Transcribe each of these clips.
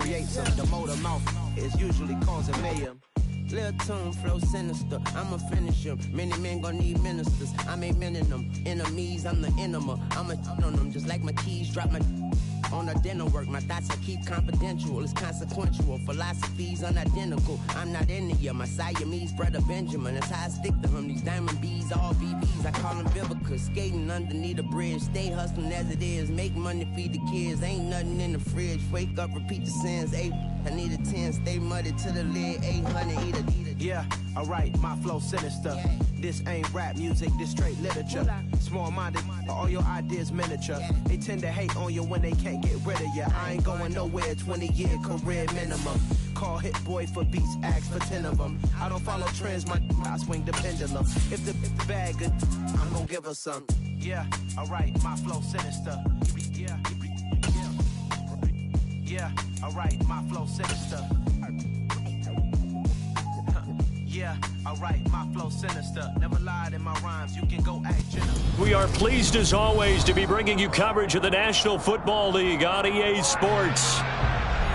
creates them. The motor mouth is usually causing mayhem. Lil' tune, flow sinister, I'ma finish him. Many men gon' need ministers, I'm aiming them. Enemies, I'm the enema, I'ma on them. Just like my keys, drop my on a dinner work. My thoughts I keep confidential, it's consequential. Philosophies unidentical, I'm not into you. My Siamese brother Benjamin, that's how I stick to him. These diamond bees, all BBs, I call them Vivica. Skating underneath a bridge, stay hustling as it is. Make money, feed the kids, ain't nothing in the fridge. Wake up, repeat the sins, I need a 10, stay muddy to the lid, 800, eat a. Yeah, alright, my flow sinister. Yeah. This ain't rap music, this straight literature. Small-minded, all your ideas miniature. Yeah. They tend to hate on you when they can't get rid of you. I ain't going nowhere, 20-year career minimum. Call Hit Boy for beats, ask for 10 of them. I don't follow trends, I swing the pendulum. If the bag good, I'm gonna give her some. Yeah, alright, my flow sinister. Yeah, alright, my flow sinister. Yeah, alright, my flow sinister. Never lied in my rhymes, you can go act general. We are pleased as always to be bringing you coverage of the National Football League on EA Sports.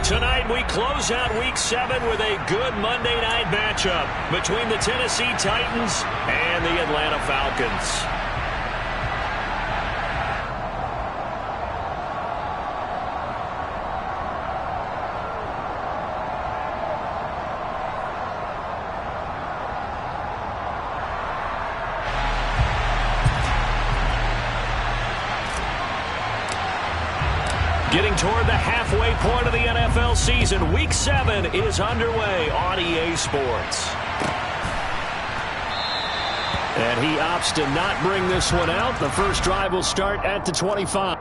Tonight we close out Week 7 with a good Monday night matchup between the Tennessee Titans and the Atlanta Falcons. Getting toward the halfway point of the NFL season, Week 7 is underway on EA Sports. And he opts to not bring this one out. The first drive will start at the 25.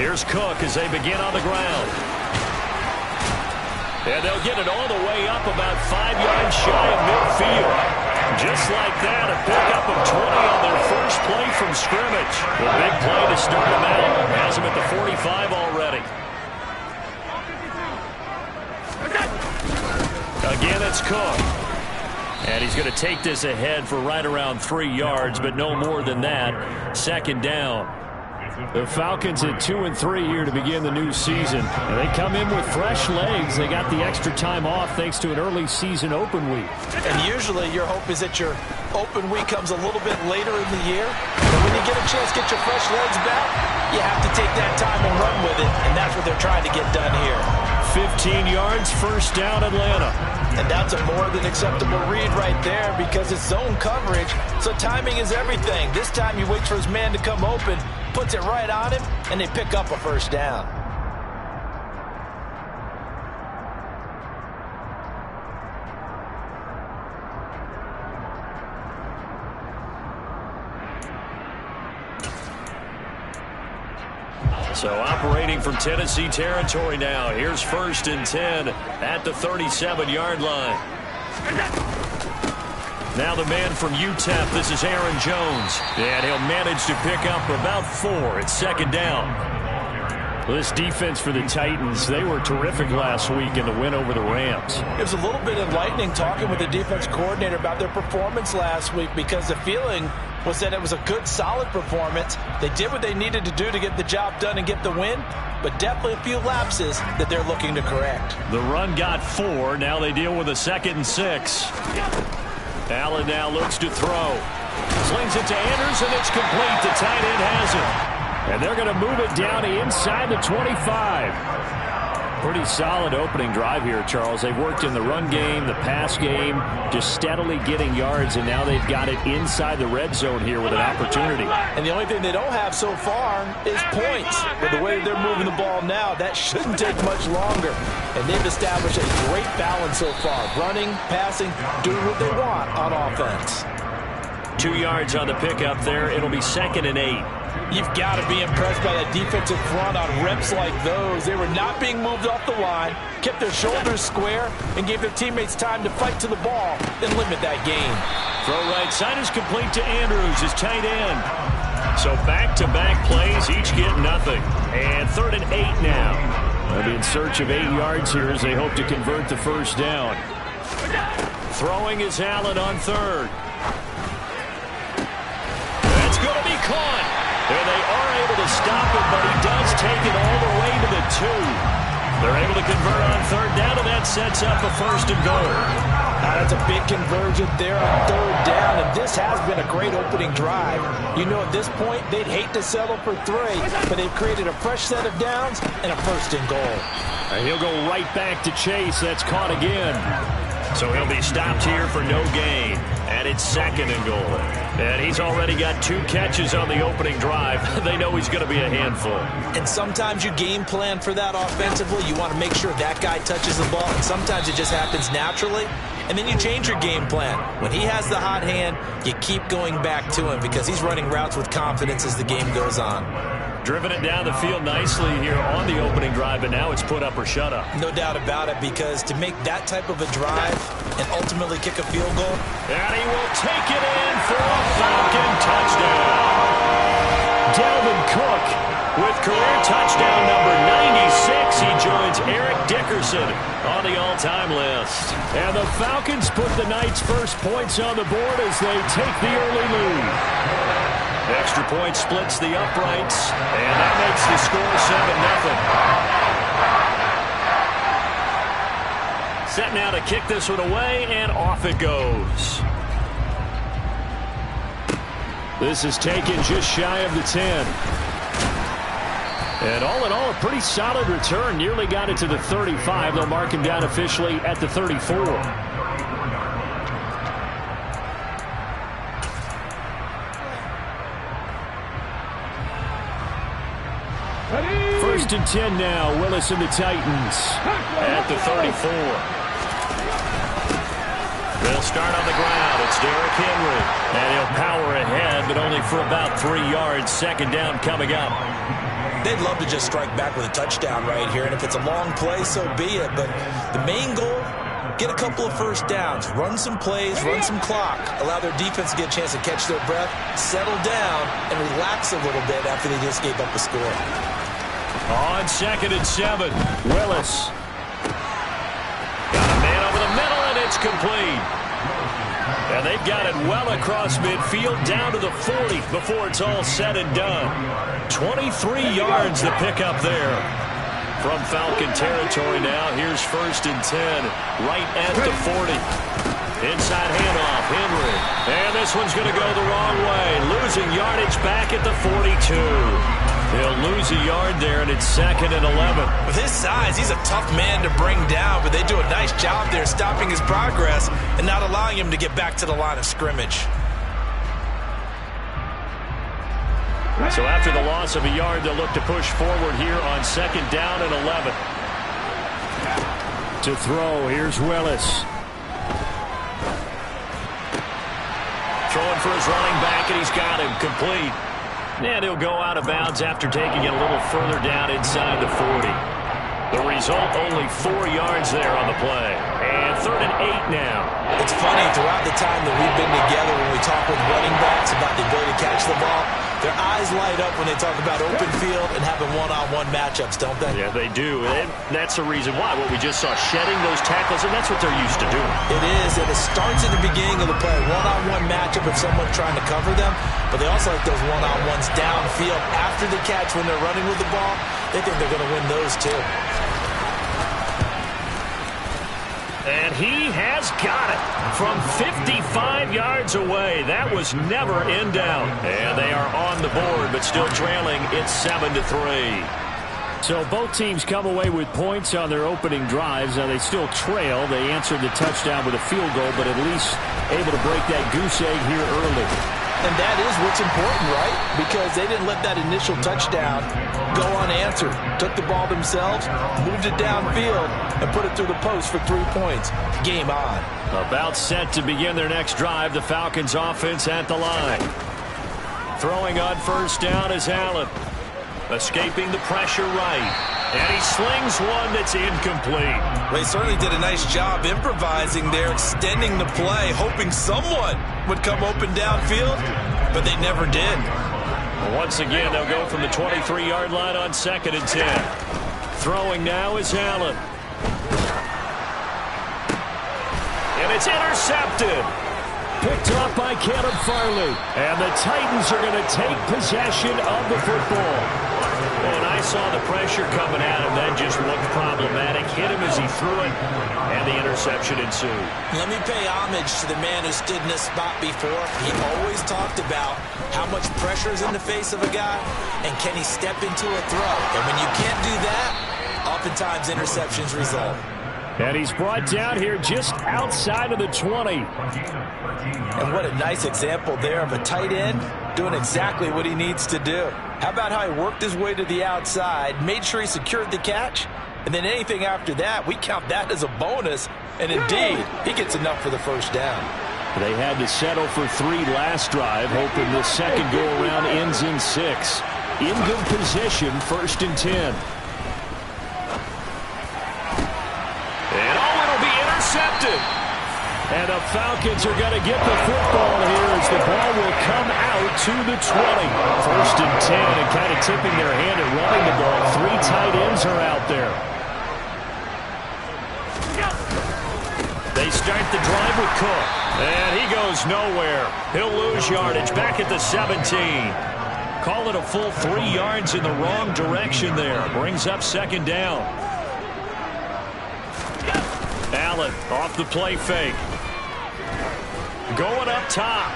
Here's Cook as they begin on the ground. And they'll get it all the way up about 5 yards shy of midfield. Just like that, a pickup of 20 on their first play from scrimmage. A big play to start them out. Has them at the 45 already. Again, it's Cook. And he's going to take this ahead for right around 3 yards, but no more than that. Second down. The Falcons at 2-3 here to begin the new season. And they come in with fresh legs. They got the extra time off thanks to an early season open week. And usually your hope is that your open week comes a little bit later in the year. But when you get a chance to get your fresh legs back, you have to take that time and run with it. And that's what they're trying to get done here. 15 yards, first down, Atlanta. And that's a more than acceptable read right there because it's zone coverage. So timing is everything. This time he waits for his man to come open, puts it right on him, and they pick up a first down. So operating from Tennessee territory now. Here's 1st and 10 at the 37-yard line. Now the man from UTEP, this is Aaron Jones. And he'll manage to pick up about 4. It's 2nd down. This defense for the Titans, they were terrific last week in the win over the Rams. It was a little bit enlightening talking with the defense coordinator about their performance last week, because the feeling was that it was a good, solid performance. They did what they needed to do to get the job done and get the win, but definitely a few lapses that they're looking to correct. The run got 4. Now they deal with a 2nd and 6. Allen now looks to throw. Slings it to Anderson. It's complete. The tight end has it. And they're going to move it down inside the 25. Pretty solid opening drive here, Charles. They've worked in the run game, the pass game, just steadily getting yards, and now they've got it inside the red zone here with an opportunity. And the only thing they don't have so far is points. With the way they're moving the ball now, that shouldn't take much longer. And they've established a great balance so far. Running, passing, doing what they want on offense. 2 yards on the pickup there. It'll be 2nd and 8. You've got to be impressed by that defensive front on reps like those. They were not being moved off the line, kept their shoulders square, and gave their teammates time to fight to the ball and limit that gain. Throw right side is complete to Andrews, his tight end. So back-to-back plays, each get nothing. And 3rd and 8 now. They'll be in search of 8 yards here as they hope to convert the 1st down. Throwing is Allen on 3rd. That's going to be caught. And they are able to stop it, but he does take it all the way to the 2. They're able to convert on 3rd down, and that sets up a 1st and goal. That's a big conversion there on 3rd down, and this has been a great opening drive. You know, at this point, they'd hate to settle for 3, but they've created a fresh set of downs and a 1st and goal. And he'll go right back to Chase. That's caught again. So he'll be stopped here for no gain. And it's 2nd and goal. And he's already got 2 catches on the opening drive. They know he's going to be a handful. And sometimes you game plan for that offensively. You want to make sure that guy touches the ball. And sometimes it just happens naturally. And then you change your game plan. When he has the hot hand, you keep going back to him because he's running routes with confidence as the game goes on. Driven it down the field nicely here on the opening drive, but now it's put up or shut up. No doubt about it, because to make that type of a drive and ultimately kick a field goal. And he will take it in for a Falcon touchdown. Dalvin Cook with career touchdown number 96. He joins Eric Dickerson on the all-time list. And the Falcons put the Knights' first points on the board as they take the early lead. Extra point splits the uprights, and that makes the score 7-0. Set now to kick this one away, and off it goes. This is taken just shy of the 10. And all in all, a pretty solid return. Nearly got it to the 35. They'll mark him down officially at the 34. 1st and 10 now. Willis and the Titans at the 34. They'll start on the ground. It's Derrick Henry. And he'll power ahead, but only for about 3 yards. 2nd down coming up. They'd love to just strike back with a touchdown right here. And if it's a long play, so be it. But the main goal, get a couple of 1st downs. Run some plays, run some clock. Allow their defense to get a chance to catch their breath, settle down, and relax a little bit after they just gave up a score. On 2nd and 7, Willis. Got a man over the middle, and it's complete. And they've got it well across midfield, down to the 40 before it's all said and done. 23 yards the pickup there. From Falcon territory now, here's 1st and 10, right at the 40. Inside handoff, Henry. And this one's going to go the wrong way. Losing yardage back at the 42. They'll lose a yard there, and it's 2nd and 11. With his size, he's a tough man to bring down, but they do a nice job there stopping his progress and not allowing him to get back to the line of scrimmage. So after the loss of a yard, they'll look to push forward here on 2nd down and 11. To throw, here's Willis. Throwing for his running back, and he's got him complete. And he'll go out of bounds after taking it a little further down inside the 40. The result, only 4 yards there on the play. And 3rd and 8 now. It's funny, throughout the time that we've been together, when we talk with running backs about the ability to catch the ball, their eyes light up when they talk about open field and having one-on-one matchups, don't they? Yeah, they do. And that's the reason why. What we just saw, shedding those tackles, and that's what they're used to doing. It is, and it starts at the beginning of the play. One-on-one matchup of someone trying to cover them, but they also like those one-on-ones downfield after the catch when they're running with the ball. They think they're going to win those too. And he has got it from 55 yards away. That was never in doubt. And they are on the board, but still trailing. It's 7-3. So both teams come away with points on their opening drives. Now they still trail. They answered the touchdown with a field goal, but at least able to break that goose egg here early. And that is what's important, right? Because they didn't let that initial touchdown go unanswered. Took the ball themselves, moved it downfield, and put it through the post for 3 points. Game on. About set to begin their next drive. The Falcons offense at the line. Throwing on first down is Allen. Escaping the pressure right. And he slings one that's incomplete. They certainly did a nice job improvising there, extending the play, hoping someone would come open downfield, but they never did. Once again, they'll go from the 23-yard line on 2nd and 10. Throwing now is Allen. And it's intercepted. Picked up by Caleb Farley. And the Titans are going to take possession of the football. And I saw the pressure coming at him. That just looked problematic. Hit him as he threw it, and the interception ensued. Let me pay homage to the man who stood in this spot before. He always talked about how much pressure is in the face of a guy, and can he step into a throw. And when you can't do that, oftentimes interceptions result. And he's brought down here just outside of the 20. And what a nice example there of a tight end doing exactly what he needs to do. How about how he worked his way to the outside, made sure he secured the catch, and then anything after that, we count that as a bonus. And indeed, he gets enough for the first down. They had to settle for 3 last drive, hoping the second go-around ends in 6. In good position, 1st and 10. And it'll be intercepted. And the Falcons are going to get the football here as the ball will come out to the 20. 1st and 10, and kind of tipping their hand at running the ball. 3 tight ends are out there. They start the drive with Cook. And he goes nowhere. He'll lose yardage back at the 17. Call it a full 3 yards in the wrong direction there. Brings up 2nd down. Allen off the play fake. Going up top.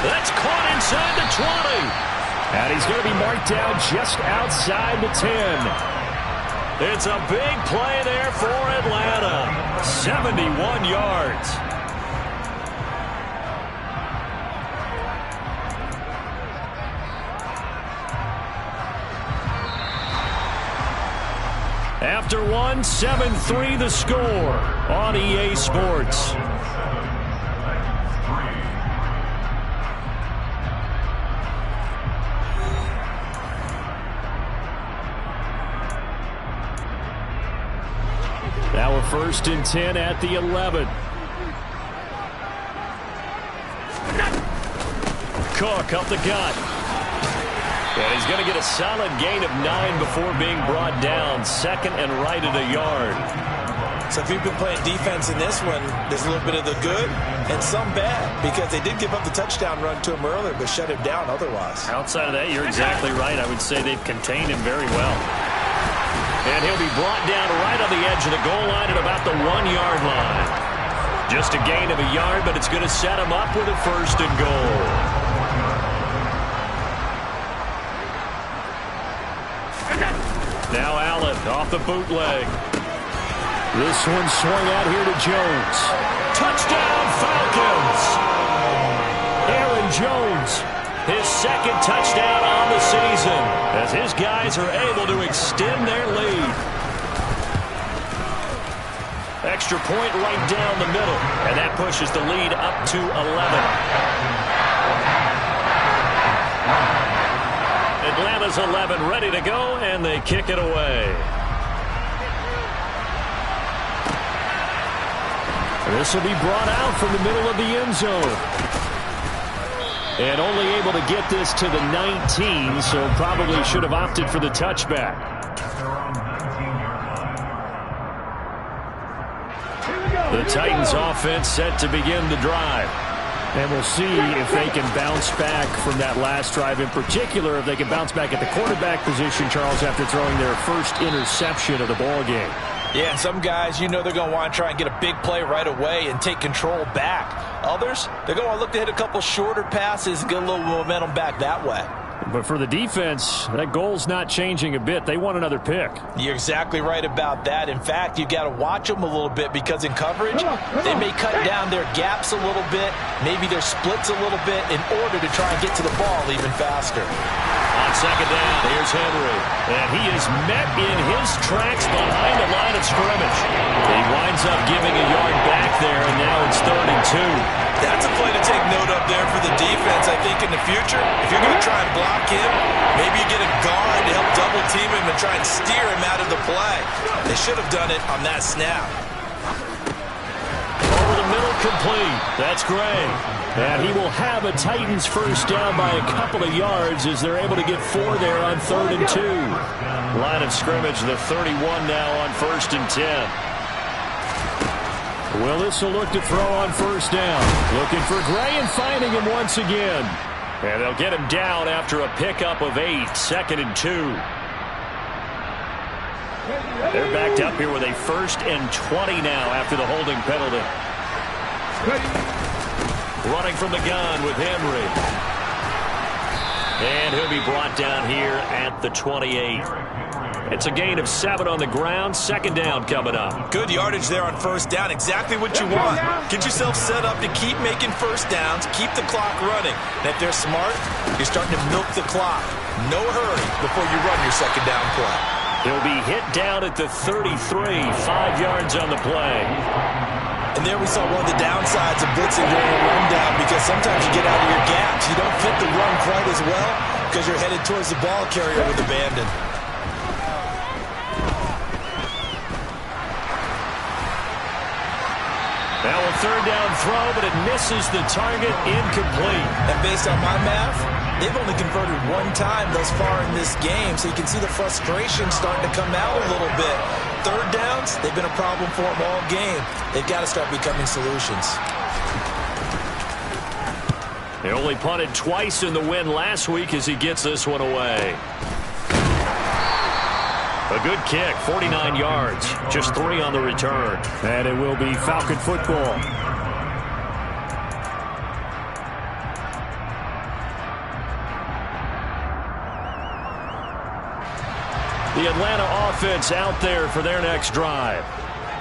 That's caught inside the 20. And he's going to be marked down just outside the 10. It's a big play there for Atlanta. 71 yards. After 7-3 the score on EA Sports. Now a 1st and 10 at the 11. Cook up the gut. And he's going to get a solid gain of 9 before being brought down. 2nd and right at a yard. So if you've been playing defense in this one, there's a little bit of the good and some bad, because they did give up the touchdown run to him earlier, but shut him down otherwise. Outside of that, you're exactly right. I would say they've contained him very well. And he'll be brought down right on the edge of the goal line at about the 1-yard line. Just a gain of a yard, but it's going to set him up with a 1st and goal. Now Allen off the bootleg. This one swung out here to Jones. Touchdown Falcons! Aaron Jones, his 2nd touchdown on the season, as his guys are able to extend their lead. Extra point right down the middle, and that pushes the lead up to 11. Atlanta's 11 ready to go, and they kick it away. This will be brought out from the middle of the end zone. And only able to get this to the 19, so probably should have opted for the touchback. The Titans offense set to begin the drive. And we'll see if they can bounce back from that last drive. In particular, if they can bounce back at the quarterback position, Charles, after throwing their first interception of the ball game. Yeah, some guys, they're going to want to try and get a big play right away and take control back. Others, they're going to look to hit a couple shorter passes and get a little momentum back that way. But for the defense, that goal's not changing a bit. They want another pick. You're exactly right about that. In fact, you got to watch them a little bit because in coverage, they may cut down their gaps a little bit, maybe their splits a little bit in order to try and get to the ball even faster. On second down, here's Henry. And he is met in his tracks behind the line of scrimmage. He winds up giving a yard back there, and now it's 3rd and 2. That's a play to take note of there for the defense. I think in the future, if you're going to try and block him, maybe you get a guard to help double team him and try and steer him out of the play. They should have done it on that snap. Over the middle, complete. That's Gray. And he will have a Titans first down by a couple of yards as they're able to get 4 there on 3rd and 2. Line of scrimmage, the 31 now on 1st and 10. Willis will look to throw on first down. Looking for Gray and finding him once again. And they'll get him down after a pickup of 8, 2nd and 2. They're backed up here with a 1st and 20 now after the holding penalty. Running from the gun with Henry. And he'll be brought down here at the 28. It's a gain of 7 on the ground. 2nd down coming up. Good yardage there on first down. Exactly what you want. Get yourself set up to keep making first downs. Keep the clock running. And if they're smart, you're starting to milk the clock. No hurry before you run your 2nd down play. He'll be hit down at the 33. 5 yards on the play. And there we saw one of the downsides of blitzing during a rundown because sometimes you get out of your gaps. You don't fit the run quite as well because you're headed towards the ball carrier with abandon. Now a 3rd down throw, but it misses the target, incomplete. And based on my math, they've only converted 1 time thus far in this game, so you can see the frustration starting to come out a little bit. 3rd downs, they've been a problem for them all game. They've got to start becoming solutions. They only punted twice in the win last week as he gets this one away. A good kick, 49 yards, just 3 on the return. And it will be Falcon football. The Atlanta offense out there for their next drive.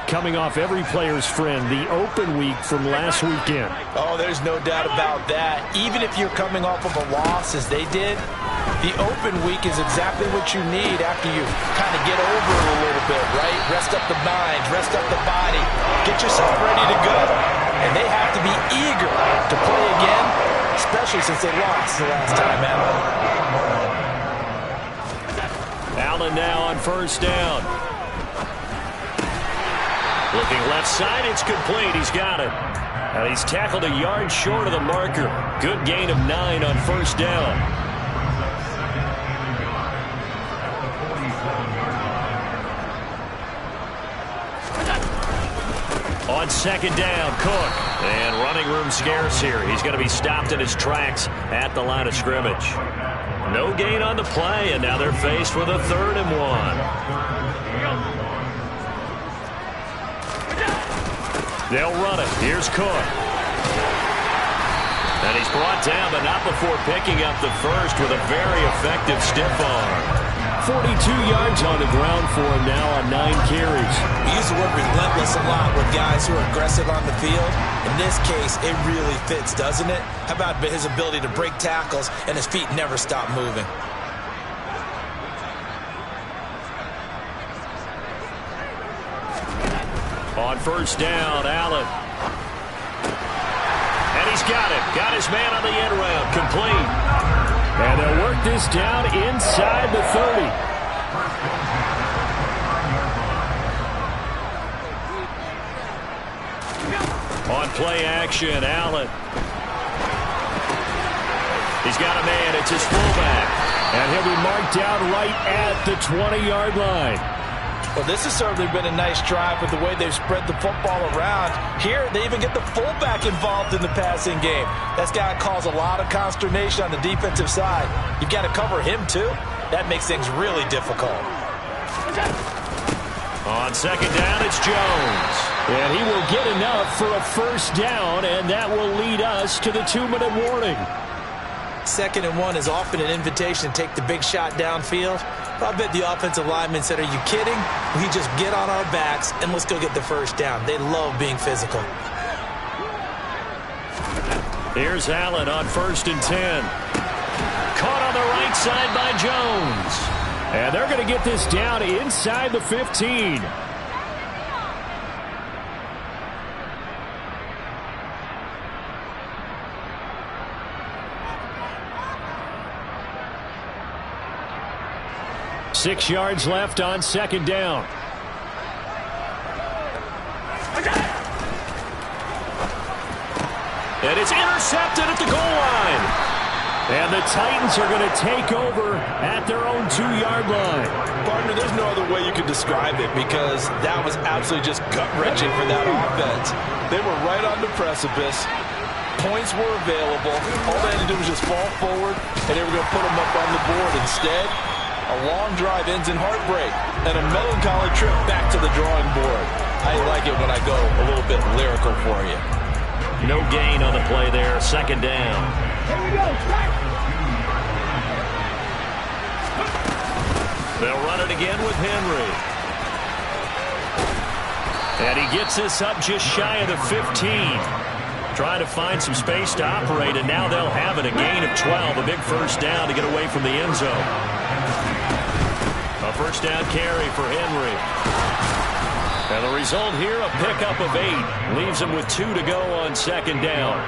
Coming off every player's friend, the open week from last weekend. Oh, there's no doubt about that. Even if you're coming off of a loss as they did, the open week is exactly what you need after you kind of get over it a little bit, right? Rest up the mind, rest up the body, get yourself ready to go. And they have to be eager to play again, especially since they lost the last time, Allen now on first down. Looking left side, it's complete. He's got it. And he's tackled a yard short of the marker. Good gain of 9 on first down. On second down, Cook. And running room scarce here. He's going to be stopped in his tracks at the line of scrimmage. No gain on the play, and now they're faced with a 3rd and 1. They'll run it. Here's Cook. And he's brought down, but not before picking up the first with a very effective stiff arm. 42 yards on the ground for him now on 9 carries. We use the word relentless a lot with guys who are aggressive on the field. In this case, it really fits, doesn't it? How about his ability to break tackles and his feet never stop moving? On first down, Allen. And he's got it. Got his man on the end route. Complete. And they'll work this down inside the 30. On play action, Allen. He's got a man. It's his fullback. And he'll be marked down right at the 20-yard line. Well, this has certainly been a nice drive with the way they've spread the football around. Here, they even get the fullback involved in the passing game. That's got to cause a lot of consternation on the defensive side. You've got to cover him, too. That makes things really difficult. On second down, it's Jones. And he will get enough for a first down, and that will lead us to the 2-minute warning. 2nd and 1 is often an invitation to take the big shot downfield. I bet the offensive lineman said, are you kidding? We just get on our backs and let's go get the first down. They love being physical. Here's Allen on 1st and 10. Caught on the right side by Jones. And they're going to get this down inside the 15. Six yards left on 2nd down. And it's intercepted at the goal line. And the Titans are going to take over at their own 2-yard line. Partner, there's no other way you could describe it because that was absolutely just gut-wrenching for that offense. They were right on the precipice. Points were available. All they had to do was just fall forward, and they were going to put them up on the board. Instead, a long drive ends in heartbreak and a melancholy trip back to the drawing board. I like it when I go a little bit lyrical for you. No gain on the play there. 2nd down. Here we go. They'll run it again with Henry. And he gets this up just shy of the 15. Trying to find some space to operate, and now they'll have it. A gain of 12. A big first down to get away from the end zone. A first down carry for Henry. And the result here, a pickup of 8. Leaves him with 2 to go on 2nd down.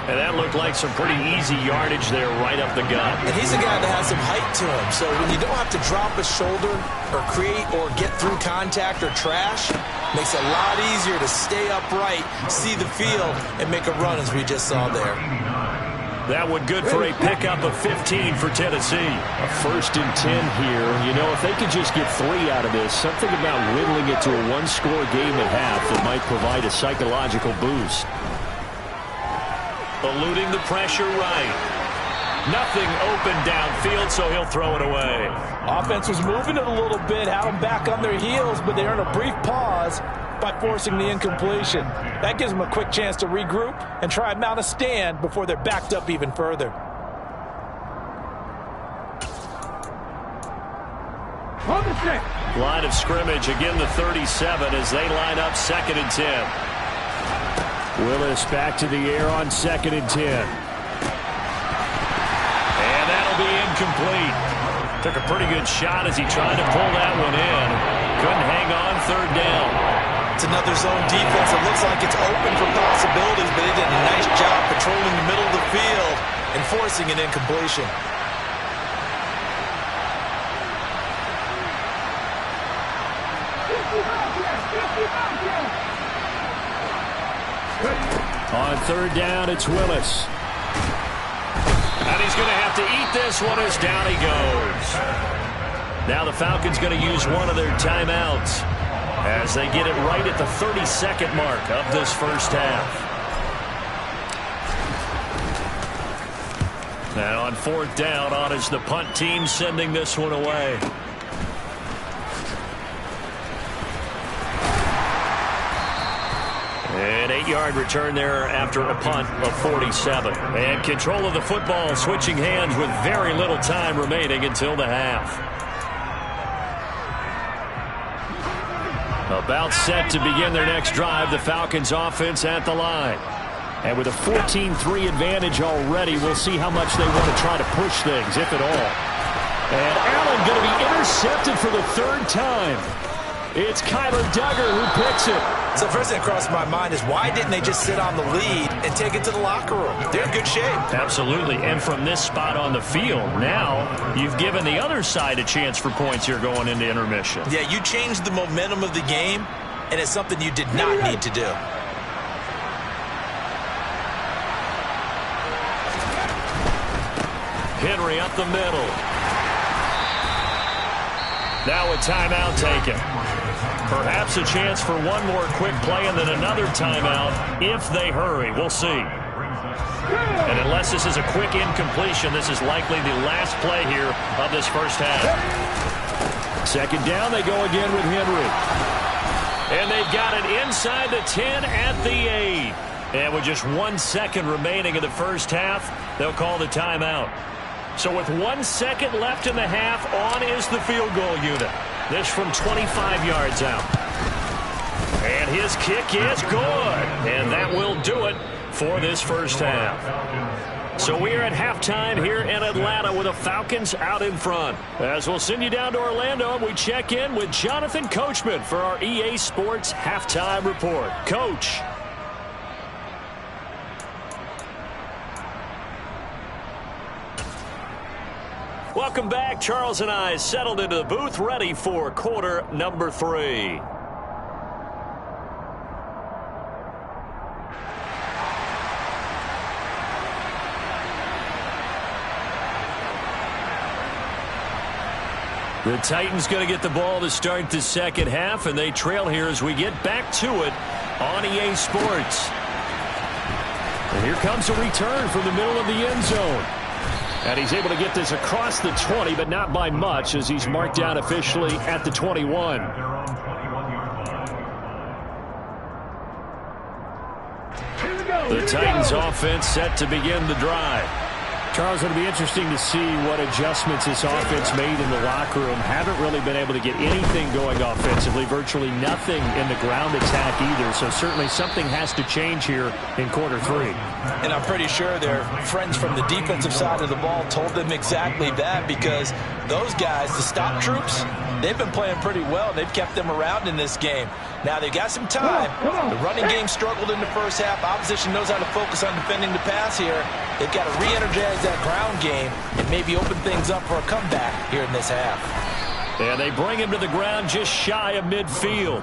And that looked like some pretty easy yardage there right up the gut. And he's a guy that has some height to him. So when you don't have to drop a shoulder or create or get through contact or trash, makes it a lot easier to stay upright, see the field, and make a run as we just saw there. That one good for a pickup of 15 for Tennessee. A 1st and 10 here. You know, if they could just get 3 out of this, something about whittling it to a 1-score game at half that might provide a psychological boost. Eluding the pressure right. Nothing open downfield, so he'll throw it away. Offense was moving it a little bit, had them back on their heels, but they earned a brief pause by forcing the incompletion. That gives them a quick chance to regroup and try and mount a stand before they're backed up even further. Line of scrimmage, again the 37 as they line up 2nd and 10. Willis back to the air on 2nd and 10. And that'll be incomplete. Took a pretty good shot as he tried to pull that one in. Couldn't hang on 3rd down. It's another zone defense. It looks like it's open for possibilities, but they did a nice job patrolling the middle of the field and forcing an incompletion. On 3rd down, it's Willis. And he's going to have to eat this one as down he goes. Now the Falcons going to use one of their timeouts as they get it right at the 32nd mark of this first half. Now on 4th down, on is the punt team sending this one away. An 8-yard return there after a punt of 47. And control of the football switching hands with very little time remaining until the half. About set to begin their next drive, the Falcons offense at the line. And with a 14-3 advantage already, we'll see how much they want to try to push things, if at all. And Allen going to be intercepted for the 3rd time. It's Kyler Duggar who picks it. So first thing that crossed my mind is why didn't they just sit on the lead and take it to the locker room? They're in good shape. Absolutely, and from this spot on the field, now you've given the other side a chance for points here going into intermission. Yeah, you changed the momentum of the game, and it's something you did not need to do. Henry up the middle. Now a timeout taken. Perhaps a chance for one more quick play and then another timeout if they hurry. We'll see. And unless this is a quick incompletion, this is likely the last play here of this first half. Second down, they go again with Henry. And they've got it inside the 10 at the 8. And with just 1 second remaining in the first half, they'll call the timeout. So with 1 second left in the half, on is the field goal unit. This from 25 yards out. And his kick is good. And that will do it for this first half. So we are at halftime here in Atlanta with the Falcons out in front. As we'll send you down to Orlando, we check in with Jonathan Coachman for our EA Sports Halftime Report. Coach. Welcome back. Charles and I settled into the booth, ready for quarter number 3. The Titans going to get the ball to start the second half, and they trail here as we get back to it on EA Sports. And here comes a return from the middle of the end zone. And he's able to get this across the 20, but not by much, as he's marked down officially at the 21. The Titans offense set to begin the drive. Charles, it'll be interesting to see what adjustments this offense made in the locker room. Haven't really been able to get anything going offensively, virtually nothing in the ground attack either. So certainly something has to change here in quarter 3. And I'm pretty sure their friends from the defensive side of the ball told them exactly that, because those guys, the stop troops, they've been playing pretty well. They've kept them around in this game. Now they've got some time. The running game struggled in the first half. Opposition knows how to focus on defending the pass here. They've got to re-energize that ground game and maybe open things up for a comeback here in this half. And they bring him to the ground just shy of midfield.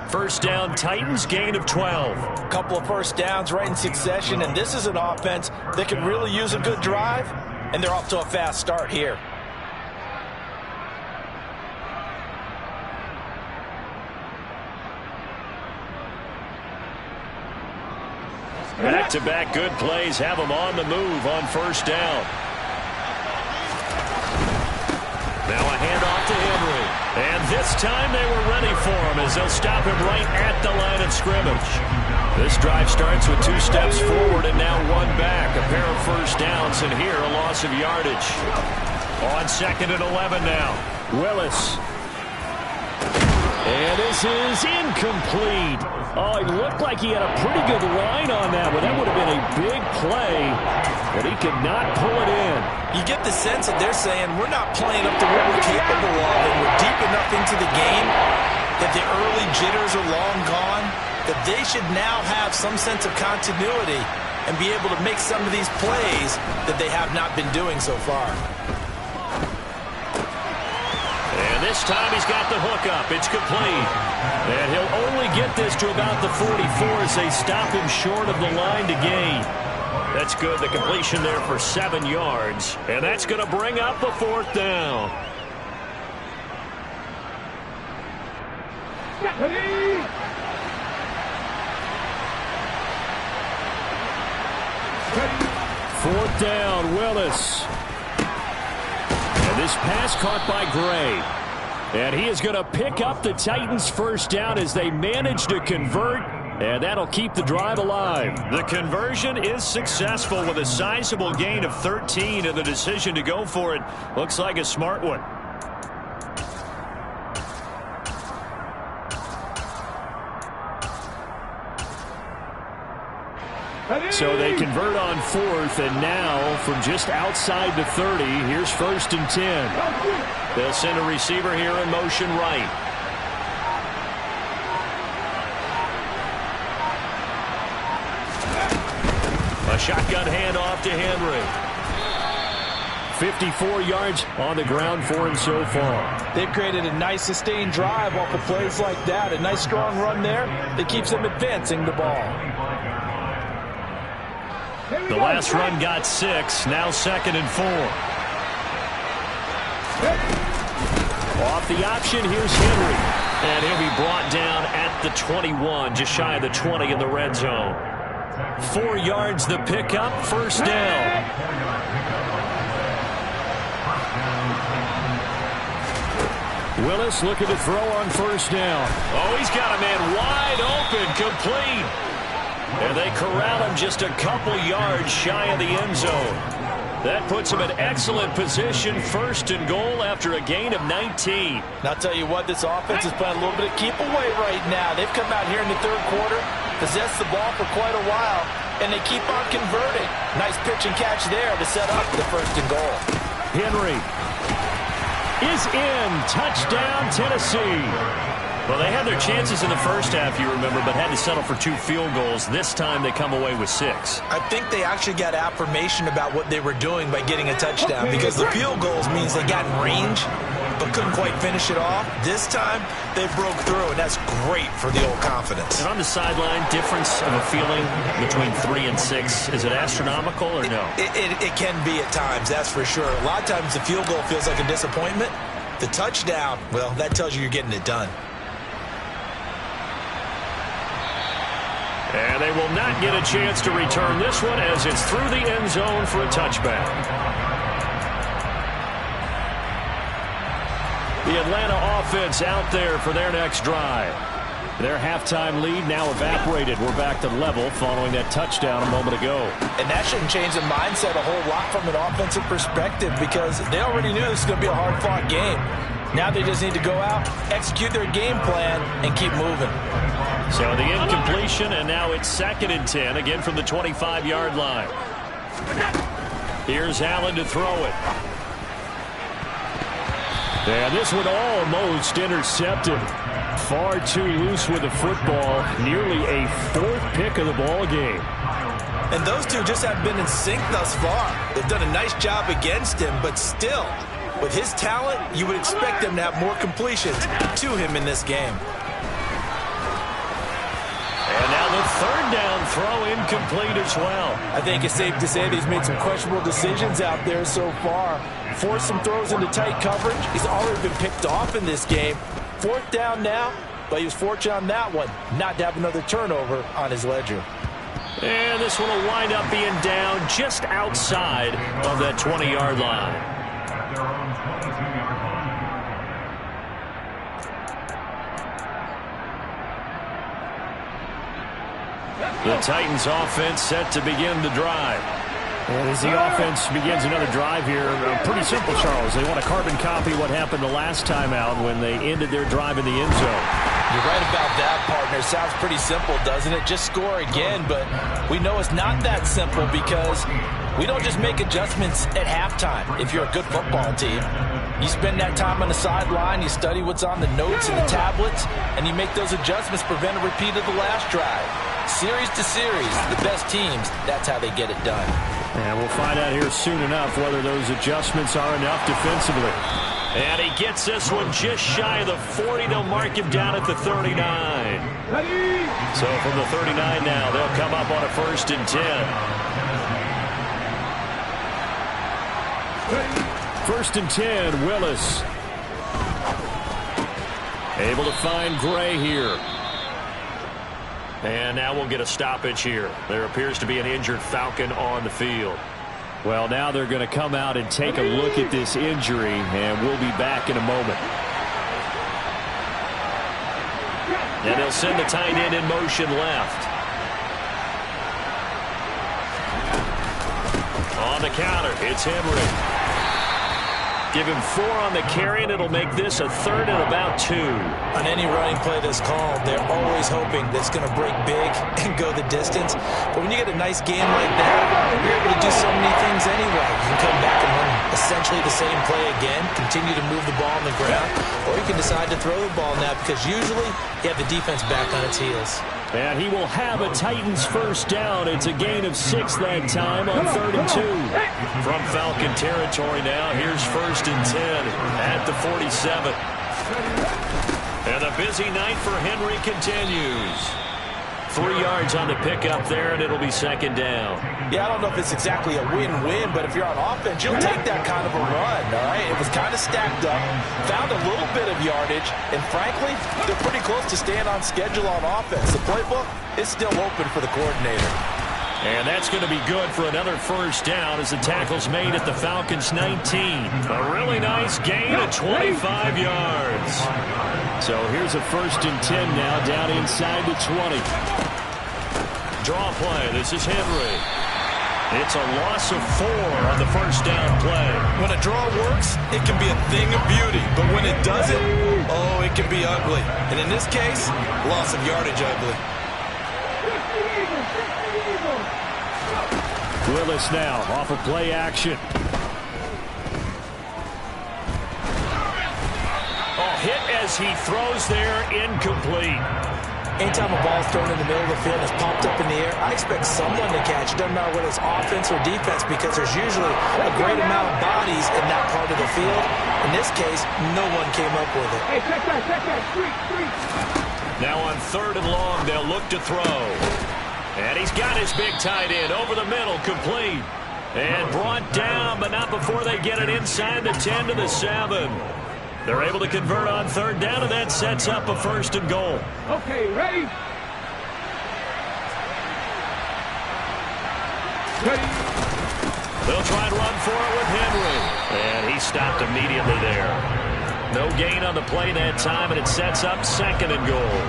First down, Titans, gain of 12. A couple of first downs right in succession, and this is an offense that can really use a good drive, and they're off to a fast start here. Back-to-back good plays have them on the move on first down. Now a handoff to Henry. And this time they were ready for him as they'll stop him right at the line of scrimmage. This drive starts with 2 steps forward and now 1 back. A pair of first downs, and here a loss of yardage. On 2nd and 11 now. Willis. And this is incomplete. Oh, it looked like he had a pretty good line on that, but that would have been a big play, but he could not pull it in. You get the sense that they're saying we're not playing up to what we're capable of, and we're deep enough into the game that the early jitters are long gone, that they should now have some sense of continuity and be able to make some of these plays that they have not been doing so far. And this time he's got the hook up. It's complete. And he'll only get this to about the 44 as they stop him short of the line to gain. That's good. The completion there for 7 yards. And that's going to bring up a 4th down. Fourth down, Willis. And this pass caught by Gray. And he is going to pick up the Titans' first down as they manage to convert, and that'll keep the drive alive. The conversion is successful with a sizable gain of 13, and the decision to go for it looks like a smart one. So they convert on 4th, and now from just outside the 30, here's 1st and 10. They'll send a receiver here in motion right. A shotgun handoff to Henry. 54 yards on the ground for him so far. They've created a nice sustained drive off of plays like that. A nice strong run there that keeps them advancing the ball. The last run got 6. Now 2nd and 4. Off the option, here's Henry. And he'll be brought down at the 21, just shy of the 20 in the red zone. 4 yards the pickup, first down. Willis looking to throw on first down. Oh, he's got a man wide open, complete. And they corral him just a couple yards shy of the end zone. That puts him in excellent position, 1st and goal after a gain of 19. And I'll tell you what, this offense is playing a little bit of keep away right now. They've come out here in the 3rd quarter, possessed the ball for quite a while, and they keep on converting. Nice pitch and catch there to set up the 1st and goal. Henry is in. Touchdown, Tennessee. Well, they had their chances in the first half, you remember, but had to settle for 2 field goals. This time they come away with 6. I think they actually got affirmation about what they were doing by getting a touchdown, because the field goals means they got in range but couldn't quite finish it off. This time they broke through, and that's great for the old confidence. And on the sideline, difference of a feeling between 3 and 6, is it astronomical or no? It can be at times, that's for sure. A lot of times the field goal feels like a disappointment. The touchdown, well, that tells you you're getting it done. And they will not get a chance to return this one as it's through the end zone for a touchback. The Atlanta offense out there for their next drive. Their halftime lead now evaporated. We're back to level following that touchdown a moment ago. And that shouldn't change the mindset a whole lot from an offensive perspective, because they already knew this was going to be a hard-fought game. Now they just need to go out, execute their game plan, and keep moving. So the incompletion, and now it's 2nd and 10, again from the 25-yard line. Here's Allen to throw it. And this one almost intercepted. Far too loose with the football. Nearly a 4th pick of the ball game. And those two just have been in sync thus far. They've done a nice job against him, but still, with his talent, you would expect them to have more completions to him in this game. And now the 3rd down throw incomplete as well. I think it's safe to say that he's made some questionable decisions out there so far. Forced some throws into tight coverage. He's already been picked off in this game. 4th down now, but he was fortunate on that one not to have another turnover on his ledger. And this one will wind up being down just outside of that 20-yard line. The Titans offense set to begin the drive. And as the offense begins another drive here, pretty simple, Charles. They want to carbon copy what happened the last time out when they ended their drive in the end zone. You're right about that, partner. Sounds pretty simple, doesn't it? Just score again, but we know it's not that simple, because we don't just make adjustments at halftime if you're a good football team. You spend that time on the sideline, you study what's on the notes and the tablets, and you make those adjustments, prevent a repeat of the last drive. Series to series, the best teams, that's how they get it done. And we'll find out here soon enough whether those adjustments are enough defensively. And he gets this one just shy of the 40. They'll mark him down at the 39. So from the 39 now, they'll come up on a 1st and 10. 1st and 10, Willis. Able to find Gray here. And now we'll get a stoppage here. There appears to be an injured Falcon on the field. Well, now they're going to come out and take a look at this injury, and we'll be back in a moment. And they'll send the tight end in motion left. On the counter, it's Henry. Give him 4 on the carry, and it'll make this a 3rd and about 2. On any running play that's called, they're always hoping that it's going to break big and go the distance. But when you get a nice game like that, you're able to do so many things anyway. You can come back and run essentially the same play again, continue to move the ball on the ground, or you can decide to throw the ball now, because usually you have the defense back on its heels. And he will have a Titans first down. It's a gain of 6 that time on 3rd and 2. From Falcon territory now, here's 1st and 10 at the 47. And the busy night for Henry continues. 3 yards on the pickup there, and it'll be 2nd down. Yeah, I don't know if it's exactly a win-win, but if you're on offense, you'll take that kind of a run, all right? It was kind of stacked up, found a little bit of yardage, and frankly, they're pretty close to staying on schedule on offense. The playbook is still open for the coordinator. And that's going to be good for another first down as the tackle's made at the Falcons' 19. A really nice gain of 25 yards. So here's a 1st and 10 now down inside the 20. Draw play. This is Henry. It's a loss of 4 on the first down play. When a draw works, it can be a thing of beauty. But when it doesn't, oh, it can be ugly. And in this case, loss of yardage ugly. Willis now off of play action. Oh, hit as he throws there, incomplete. Anytime a ball's thrown in the middle of the field and it's popped up in the air, I expect someone to catch. It doesn't matter whether it's offense or defense because there's usually a great amount of bodies in that part of the field. In this case, no one came up with it. Hey, check that. Street. Now on 3rd and long, they'll look to throw. And he's got his big tight end over the middle, complete. And brought down, but not before they get it inside the 10 to the 7. They're able to convert on 3rd down, and that sets up a 1st and goal. Okay, ready? They'll try and run for it with Henry. And he stopped immediately there. No gain on the play that time, and it sets up 2nd and goal.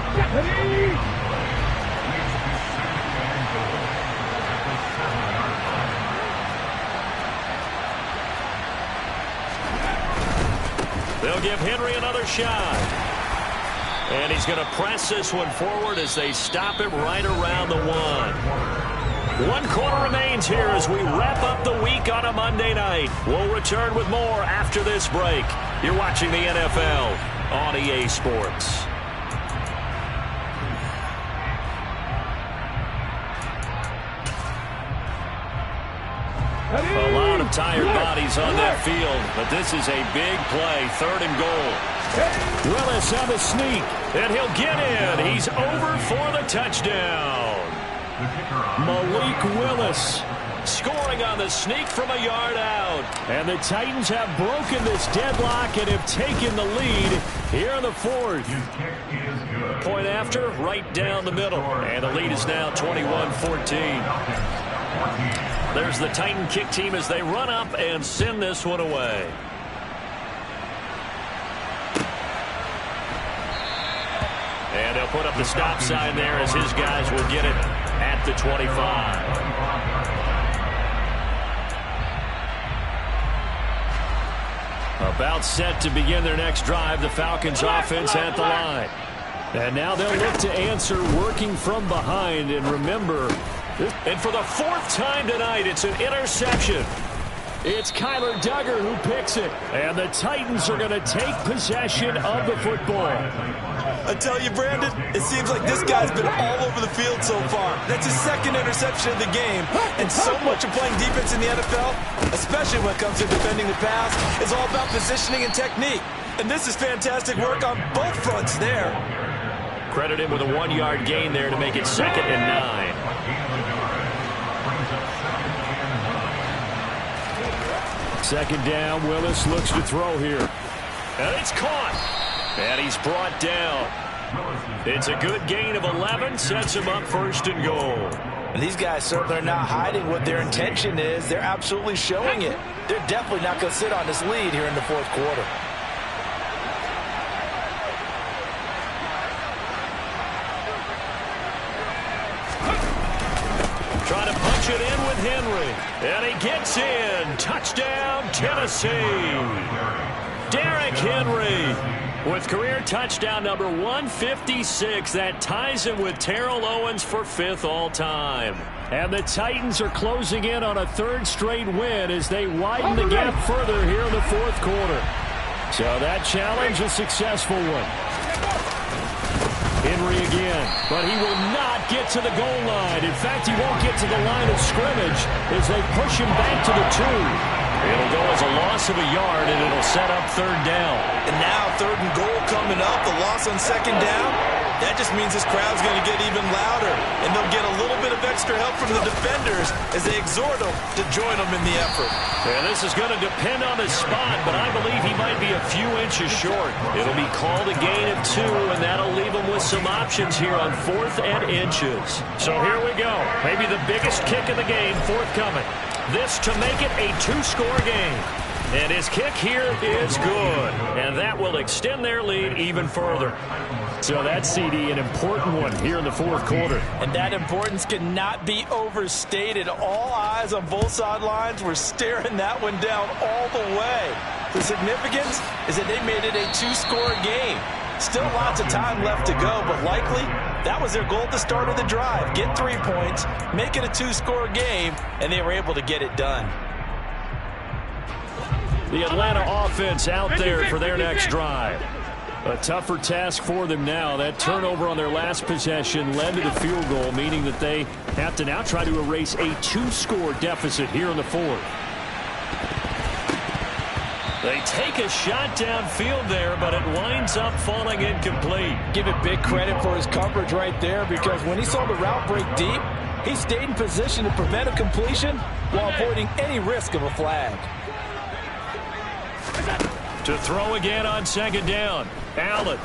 They'll give Henry another shot. And he's going to press this one forward as they stop him right around the 1. 1 quarter remains here as we wrap up the week on a Monday night. We'll return with more after this break. You're watching the NFL on EA Sports. A lot of tired bodies on that field, but this is a big play, 3rd and goal. Willis on the sneak, and he'll get in. He's over for the touchdown. Malik Willis scoring on the sneak from a yard out. And the Titans have broken this deadlock and have taken the lead here in the 4th. Point after, right down the middle. And the lead is now 21-14. There's the Titan kick team as they run up and send this one away. And they'll put up the stop sign there as his guys will get it at the 25. About set to begin their next drive, the Falcons offense at the line. And now they'll look to answer working from behind. And remember, and for the 4th time tonight, it's an interception. It's Kyler Duggar who picks it. And the Titans are going to take possession of the football. I tell you, Brandon, it seems like this guy's been all over the field so far. That's his 2nd interception of the game. And so much of playing defense in the NFL, especially when it comes to defending the pass, is all about positioning and technique. And this is fantastic work on both fronts there. Credit him with a 1-yard gain there to make it 2nd and 9. Second down, Willis looks to throw here. And it's caught. And he's brought down. It's a good gain of 11, sets him up 1st and goal. And these guys certainly are not hiding what their intention is. They're absolutely showing it. They're definitely not going to sit on this lead here in the 4th quarter. Trying to punch it in with Henry. And he gets in. Touchdown, Tennessee. Derrick Henry with career touchdown number 156. That ties him with Terrell Owens for 5th all-time. And the Titans are closing in on a 3rd straight win as they widen the gap further here in the 4th quarter. So that challenge, a successful one. In delivery again, but he will not get to the goal line. In fact, he won't get to the line of scrimmage as they push him back to the 2. It'll go as a loss of a yard, and it'll set up 3rd down. And now 3rd and goal coming up, the loss on 2nd down. That just means this crowd's going to get even louder, and they'll get a little bit of extra help from the defenders as they exhort them to join them in the effort. Yeah, this is going to depend on his spot, but I believe he might be a few inches short. It'll be called a gain of 2, and that'll leave him with some options here on 4th and inches. So here we go. Maybe the biggest kick of the game forthcoming. This to make it a 2-score game. And his kick here is good. And that will extend their lead even further. So that's, CD, an important one here in the 4th quarter. And that importance cannot be overstated. All eyes on both sidelines were staring that one down all the way. The significance is that they made it a 2-score game. Still lots of time left to go, but likely that was their goal at the start of the drive. Get 3 points, make it a 2-score game, and they were able to get it done. The Atlanta offense out there for their next drive. A tougher task for them now. That turnover on their last possession led to the field goal, meaning that they have to now try to erase a 2-score deficit here in the 4th. They take a shot downfield there, but it winds up falling incomplete. Give it big credit for his coverage right there, because when he saw the route break deep, he stayed in position to prevent a completion while avoiding any risk of a flag. To throw again on 2nd down. Allen.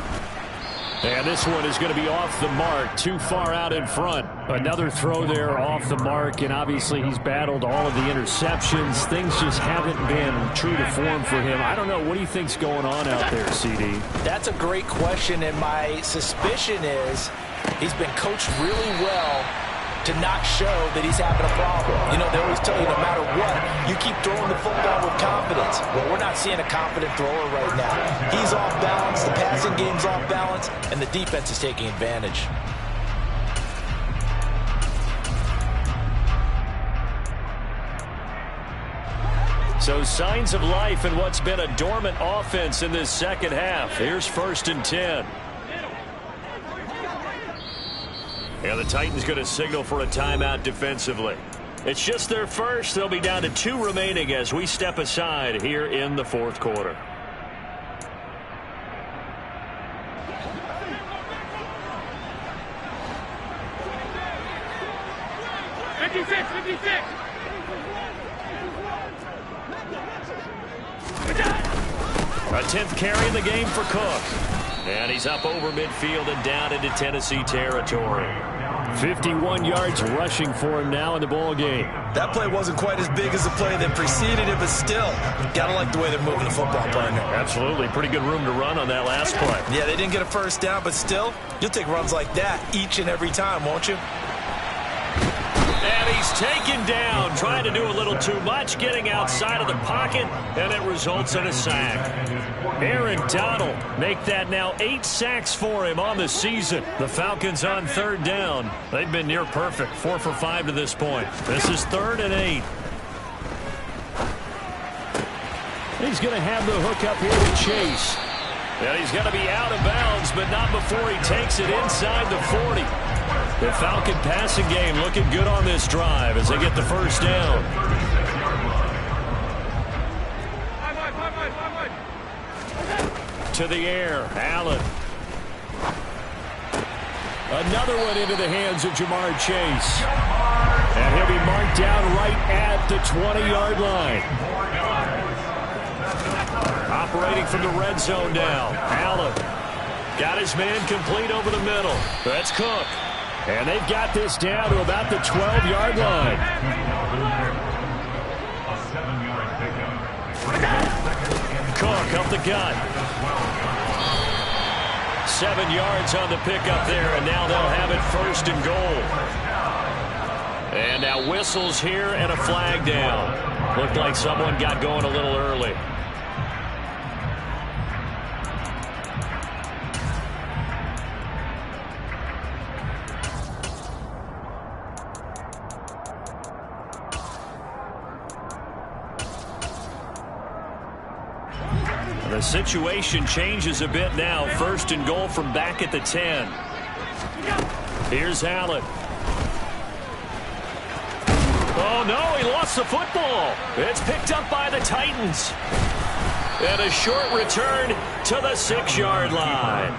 And this one is going to be off the mark, too far out in front. Another throw there off the mark, and obviously he's battled all of the interceptions. Things just haven't been true to form for him. I don't know. What do you think's going on out there, CD? That's a great question, and my suspicion is he's been coached really well to not show that he's having a problem. You know, they always tell you no matter what, you keep throwing the football with confidence. Well, we're not seeing a confident thrower right now. He's off balance, the passing game's off balance, and the defense is taking advantage. So signs of life in what's been a dormant offense in this second half. Here's 1st and 10. And the Titans going to signal for a timeout defensively. It's just their first. They'll be down to 2 remaining as we step aside here in the 4th quarter. A 10th carry in the game for Cook. And he's up over midfield and down into Tennessee territory. 51 yards rushing for him now in the ball game. That play wasn't quite as big as the play that preceded it, but still, gotta like the way they're moving the football, partner. Absolutely. Pretty good room to run on that last play. Yeah, they didn't get a 1st down, but still, you'll take runs like that each and every time, won't you? And he's taken down, trying to do a little too much, getting outside of the pocket, and it results in a sack. Aaron Donald make that now 8 sacks for him on the season. The Falcons on 3rd down. They've been near perfect, 4 for 5 to this point. This is 3rd and 8. He's going to have the hook up here to Chase. And he's going to be out of bounds, but not before he takes it inside the 40. The Falcon passing game looking good on this drive as they get the 1st down. To the air, Allen. Another one into the hands of Jamar Chase. And he'll be marked down right at the 20-yard line. Operating from the red zone now. Allen got his man complete over the middle. That's Cook. And they've got this down to about the 12-yard line. Cook up the gut. 7 yards on the pickup there, and now they'll have it 1st and goal. And now whistles here and a flag down. Looked like someone got going a little early. The situation changes a bit now. 1st and goal from back at the 10. Here's Allen. Oh, no, he lost the football. It's picked up by the Titans. And a short return to the 6-yard line.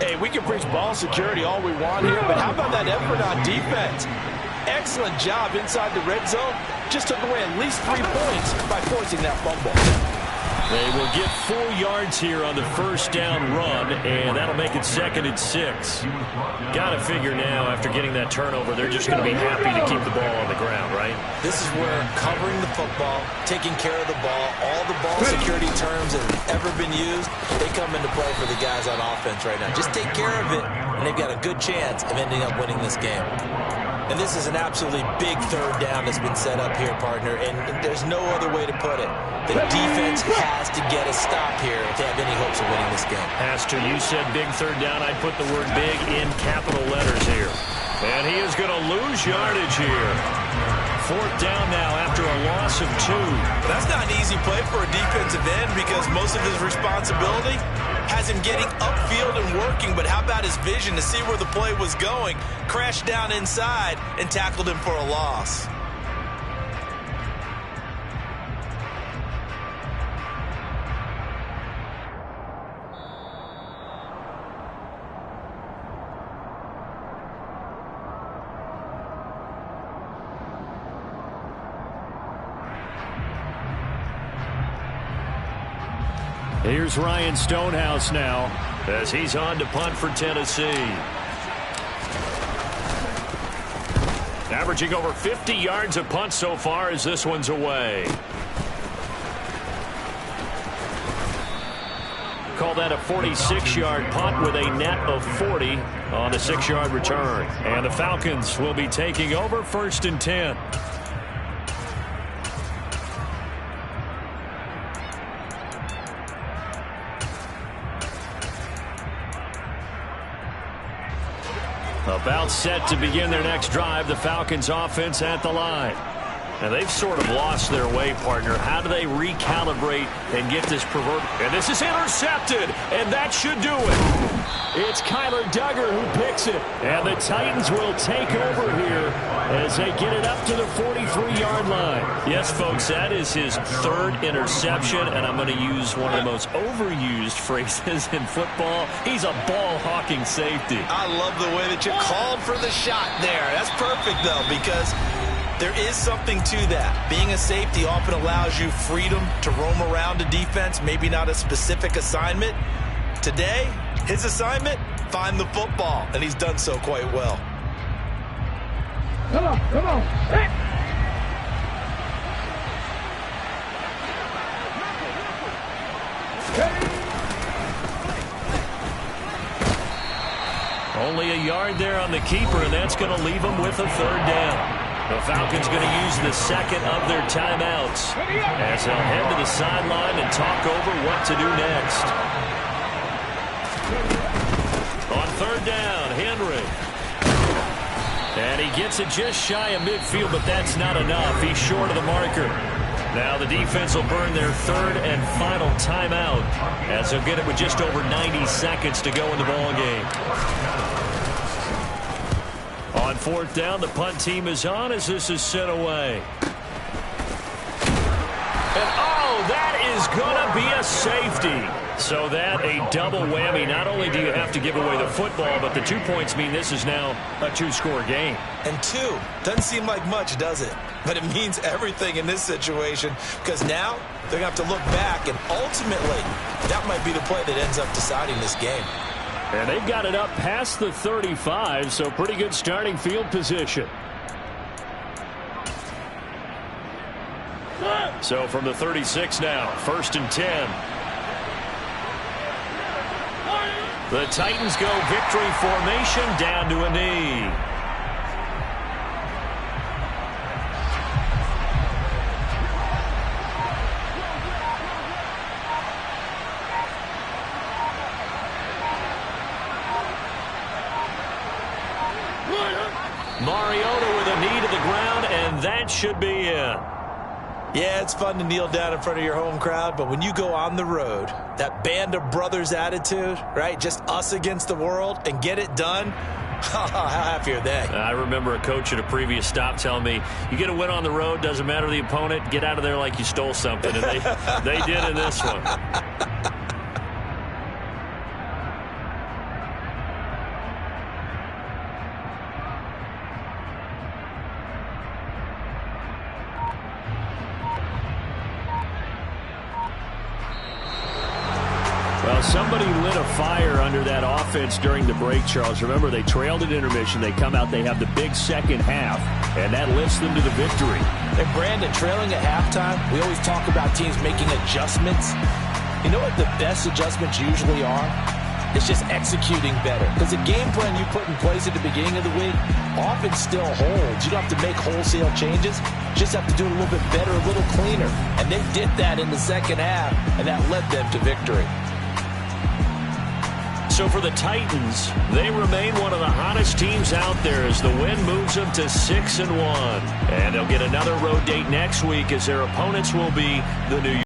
Hey, we can preach ball security all we want here, but how about that effort on defense? Excellent job inside the red zone. Just took away at least 3 points by forcing that fumble. They will get 4 yards here on the first down run, and that'll make it 2nd and 6. Got to figure now, after getting that turnover, they're just going to be happy to keep the ball on the ground, right? This is where covering the football, taking care of the ball, all the ball security terms that have ever been used, they come into play for the guys on offense right now. Just take care of it, and they've got a good chance of ending up winning this game. And this is an absolutely big 3rd down that's been set up here, partner, and there's no other way to put it. The defense has to get a stop here if they have any hopes of winning this game. Has to. You said big 3rd down. I'd put the word big in capital letters here. And he is going to lose yardage here. 4th down now after a loss of 2. That's not an easy play for a defensive end because most of his responsibility has him getting upfield and working, but how about his vision to see where the play was going, crashed down inside, and tackled him for a loss. Here's Ryan Stonehouse now as he's on to punt for Tennessee. Averaging over 50 yards a punt so far as this one's away. Call that a 46-yard punt with a net of 40 on the 6-yard return. And the Falcons will be taking over 1st and 10. About set to begin their next drive, the Falcons offense at the line. Now they've sort of lost their way, partner. How do they recalibrate and get this pervert? And this is intercepted, and that should do it. It's Kyler Duggar who picks it. And the Titans will take over here as they get it up to the 43-yard line. Yes, folks, that is his 3rd interception, and I'm going to use one of the most overused phrases in football. He's a ball-hawking safety. I love the way that you called for the shot there. That's perfect, though, because there is something to that. Being a safety often allows you freedom to roam around a defense, maybe not a specific assignment. Today, his assignment, find the football, and he's done so quite well. Come on, come on. Hey. Only a yard there on the keeper, and that's going to leave them with a 3rd down. The Falcons going to use the 2nd of their timeouts as they'll head to the sideline and talk over what to do next. On 3rd down, Henry. And he gets it just shy of midfield, but that's not enough. He's short of the marker. Now the defense will burn their 3rd and final timeout as they'll get it with just over 90 seconds to go in the ball game. On 4th down, the punt team is on as this is sent away. And oh, that is going to be a safety. So that a double whammy. Not only do you have to give away the football, but the 2 points mean this is now a 2-score game. And 2 doesn't seem like much, does it? But it means everything in this situation because now they're going to have to look back, and ultimately that might be the play that ends up deciding this game. And they've got it up past the 35, so pretty good starting field position. So from the 36 now, 1st and 10. The Titans go victory formation down to a knee. Mariota with a knee to the ground, and that should be it. Yeah, it's fun to kneel down in front of your home crowd, but when you go on the road, that band of brothers attitude, right, just us against the world, and get it done, How happy are they? I remember a coach at a previous stop telling me, you get a win on the road, doesn't matter the opponent, get out of there like you stole something. And they did in this one. Well, somebody lit a fire under that offense during the break, Charles. Remember, they trailed at intermission. They come out, they have the big second half, and that lifts them to the victory. And Brandon, trailing at halftime, we always talk about teams making adjustments. You know what the best adjustments usually are? It's just executing better. Because the game plan you put in place at the beginning of the week often still holds. You don't have to make wholesale changes. You just have to do it a little bit better, a little cleaner. And they did that in the second half, and that led them to victory. So for the Titans, they remain one of the hottest teams out there as the win moves them to 6-1. And they'll get another road date next week as their opponents will be the New York